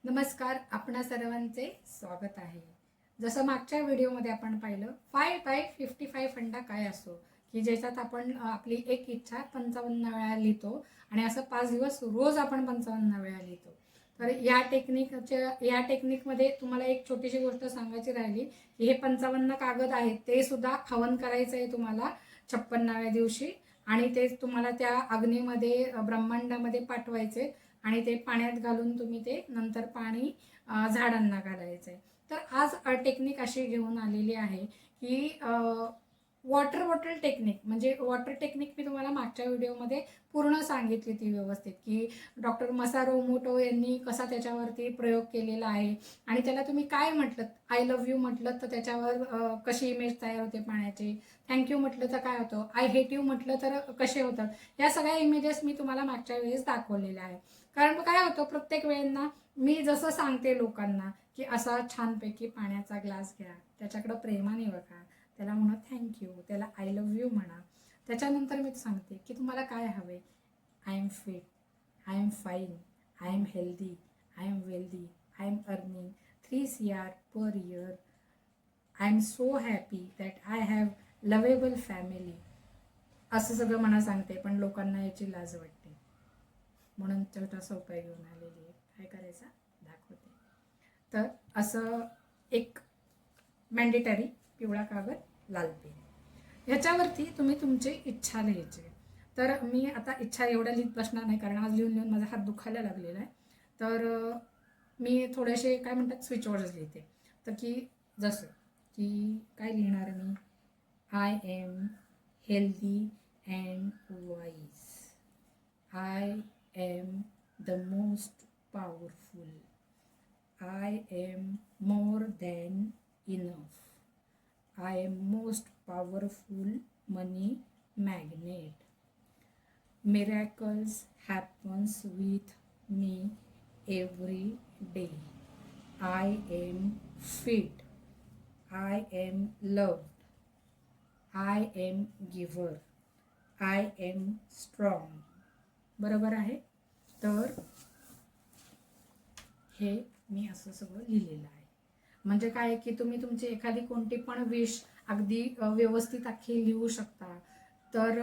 नमस्कार, आपणा सर्वांचे स्वागत आहे. जसं मागच्या व्हिडिओमध्ये आपण पाहिलं 5x55 फंडा काय असतो, की ज्याच्यात आपण आपली एक इच्छा 55 वेळा लिहितो आणि असं 5 दिवस रोज आपण 55 वेळा लिहितो. तर या टेक्निकमध्ये तुम्हाला एक छोटीशी गोष्ट सांगायची राहिली, की हे 55 कागद आहेत ते सुद्धा हवन करायचं आहे तुम्हाला 56व्या दिवशी आणि ते तुम्हाला त्या अग्नीमध्ये ब्रह्मांडामध्ये पाठवायचे आणि ते पाण्यात घालून तुम्ही ते नंतर पाणी झाडांना घालायचं आहे. तर आज टेक्निक अशी घेऊन आलेली आहे की वॉटर बॉटल टेक्निक. म्हणजे वॉटर टेक्निक मी तुम्हाला मागच्या व्हिडिओमध्ये पूर्ण सांगितली ती व्यवस्थित, की डॉक्टर मसारो मोटो यांनी कसा त्याच्यावरती प्रयोग केलेला आहे आणि त्याला तुम्ही काय म्हटलं, आय लव्ह यू म्हटलं तर त्याच्यावर कशी इमेज तयार होते पाण्याची, थँक्यू म्हटलं तर काय होतं, आय हेट यू म्हटलं तर कसे होतात, या सगळ्या इमेजेस मी तुम्हाला मागच्या वेळेस दाखवलेल्या आहे. कारण काय होतं, प्रत्येक वेळेला मी जसं सांगते लोकांना की असा छानपैकी पाण्याचा ग्लास घ्या, त्याच्याकडं प्रेमाने बघा, त्याला म्हणा थँक्यू, त्याला आय लव्ह यू म्हणा. त्याच्यानंतर मी सांगते की तुम्हाला काय हवे, I am fit, I am fine, I am healthy, I am wealthy, I am earning 3 CR per year, I am so happy that I have lovable family. असं सगळं मला सांगते, पण लोकांना याची लाज वाटते. म्हणून छोटासा उपाय घेऊन आलेली आहे. काय करायचा दाखवते. तर असं एक मॅन्डेटरी पिवळा कागद, लाल पेन, ह्याच्यावरती तुम्ही तुमची इच्छा लिहायची. तर मी आता इच्छा एवढ्या लिहित बसणार नाही, कारण आज लिहून लिहून माझा हात दुखायला लागलेला आहे. तर मी थोडेसे काय म्हणतात स्विचवर्ड्स लिहिते. तर की जसं की काय लिहिणार मी, I am healthy and wise, I am the most powerful, I am more than enough, I am most powerful money magnet, miracles happens with me every day, I am fit, I am loved, I am giver, I am strong. बरोबर आहे. तर हे मी असं सगळं लिहिलेलं आहे. म्हणजे काय की तुम्ही तुमची एखादी कोणती पण विश अगदी व्यवस्थित अख्खी लिहू शकता. तर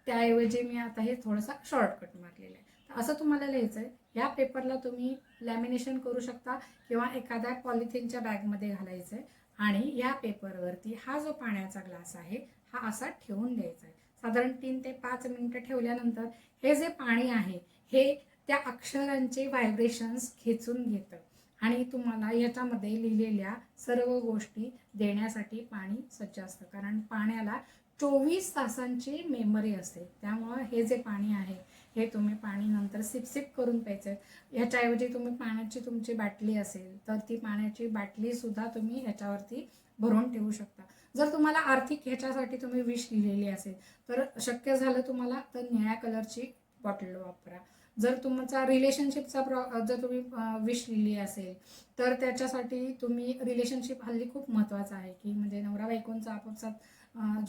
त्याऐवजी मी आता हे थोडंसं शॉर्टकट मारलेलं आहे. तर असं तुम्हाला लिहायचं आहे. ह्या पेपरला तुम्ही लॅमिनेशन करू शकता किंवा एखाद्या पॉलिथिनच्या बॅगमध्ये घालायचं आहे आणि या पेपरवरती हा जो पाण्याचा ग्लास आहे हा असा ठेवून द्यायचा आहे. साधारण 3 ते 5 मिनटं ठेवल्यानंतर हे जे पाणी आहे हे त्या अक्षरांचे व्हायब्रेशन्स खेचून घेतं आणि तुम्हाला याच्यामध्ये लिहिलेल्या सर्व गोष्टी देण्यासाठी पाणी सज्ज असतं. कारण पाण्याला 24 तासांची मेमरी असते. त्यामुळं हे जे पाणी आहे हे तुम्ही पाणी नंतर सिप सिप करून प्यायचं आहे. ह्याच्याऐवजी तुम्ही पाण्याची तुमची बाटली असेल तर ती पाण्याची बाटलीसुद्धा तुम्ही ह्याच्यावरती भरून ठेवू शकता. जर तुम्हाला आर्थिक ह्याच्यासाठी तुम्ही विश लिहिलेली असेल तर शक्य झालं तुम्हाला तर निळ्या कलरची बॉटल वापरा. जर तुमचा रिलेशनशिपचा जर तुम्ही विश लिहिली असेल तर त्याच्यासाठी तुम्ही रिलेशनशिप हल्ली खूप महत्त्वाचं आहे, की म्हणजे नवरा बायकोंचा आपापसात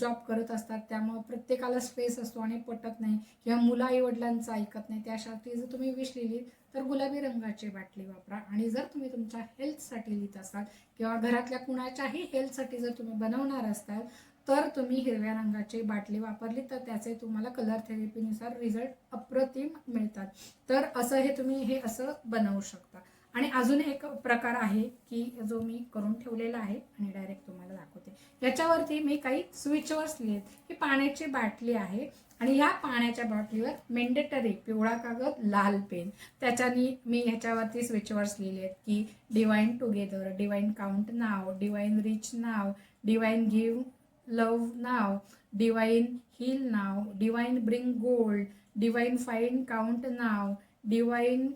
जॉब करत असतात, त्यामुळं प्रत्येकाला स्ट्रेस असतो आणि पटत नाही किंवा मुलं आई वडिलांचं ऐकत नाही. त्यासाठी जर तुम्ही विश लिहिली तर गुलाबी रंगाची बाटली वापरा. आणि जर तुम्ही तुमच्या हेल्थसाठी लिहित असाल किंवा घरातल्या कुणाच्याही हेल्थसाठी जर तुम्ही बनवणार असाल तर तुम्ही हिरव्या रंगाची बाटली वापरली तर त्याचे तुम्हाला कलर थेरपीनुसार रिझल्ट अप्रतिम मिळतात. तर असं हे तुम्ही हे असं बनवू शकता. आणि अजून एक प्रकार आहे की जो मी करून ठेवलेला आहे आणि डायरेक्ट तुम्हाला दाखवते. याच्यावरती मी काही स्विचवर्ड्स लिहिलेत. ही पाण्याची बाटली आहे आणि ह्या पाण्याच्या बाटलीवर मेंडेटरी पिवळा कागद, लाल पेन, त्याच्यानी मी ह्याच्यावरती स्विचवर्ड्स लिहिले आहेत की divine together, divine count now, divine rich now, divine give love now, divine heal now, divine bring gold, divine fine count now, divine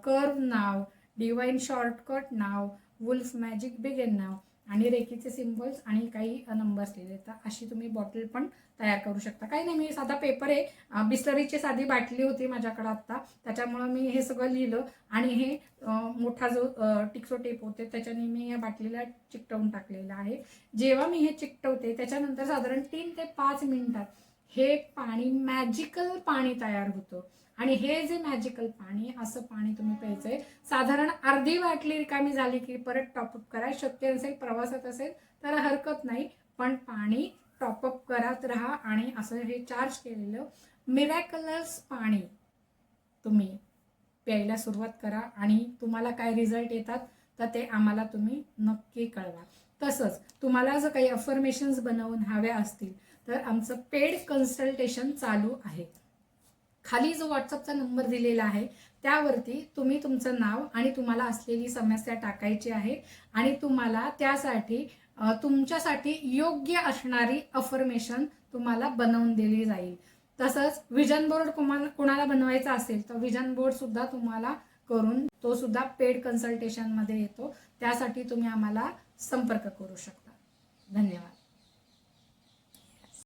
curve now, divine shortcut now, wolf magic begin now आणि रेकीचे symbols आणि काही numbers लिहिले. तर अशी तुम्ही bottle पण तयार करू शकता. काही नाही, मी साधा पेपर आहे, बिस्लरीची साधी बाटली होती माझ्याकडं आत्ता, त्याच्यामुळं मी हे सगळं लिहिलं आणि हे मोठा जो टिक्सो टेप होते त्याच्याने मी या बाटलीला चिकटवून टाकलेलं आहे. जेव्हा मी हे चिकटवते त्याच्यानंतर साधारण 3 ते 5 मिनिटात हे पाणी मॅजिकल पाणी तयार होतं आणि हे जे मॅजिकल पाणी, असं पाणी तुम्ही प्यायचंय. साधारण अर्धी बाटली रिकामी झाली की परत टॉपअप करा. शक्य असेल, प्रवासात असेल तर हरकत नाही, पण पाणी टॉपअप करत राहा. आणि असं हे चार्ज केलेलं मिरॅकलस पाणी तुम्ही प्यायला सुरुवात करा. आणि तुम्हाला काय रिझल्ट येतात तर ते आम्हाला तुम्ही नक्की कळवा. तसंच तुम्हाला जर काही अफर्मेशन्स बनवून हव्या असतील तर आमचं पेड कन्सल्टेशन चालू आहे. खाली जो व्हॉट्सअपचा नंबर दिलेला आहे त्यावरती तुम्ही तुमचं नाव आणि तुम्हाला असलेली समस्या टाकायची आहे. आणि तुम्हाला त्यासाठी तुमच्यासाठी योग्य असणारी अफर्मेशन तुम्हाला बनवून दिली जाईल. तसंच विजन बोर्ड कोणाला बनवायचा असेल तर विजन बोर्ड सुद्धा तुम्हाला करून, तो सुद्धा पेड कन्सल्टेशनमध्ये येतो. त्यासाठी तुम्ही आम्हाला संपर्क करू शकता. धन्यवाद.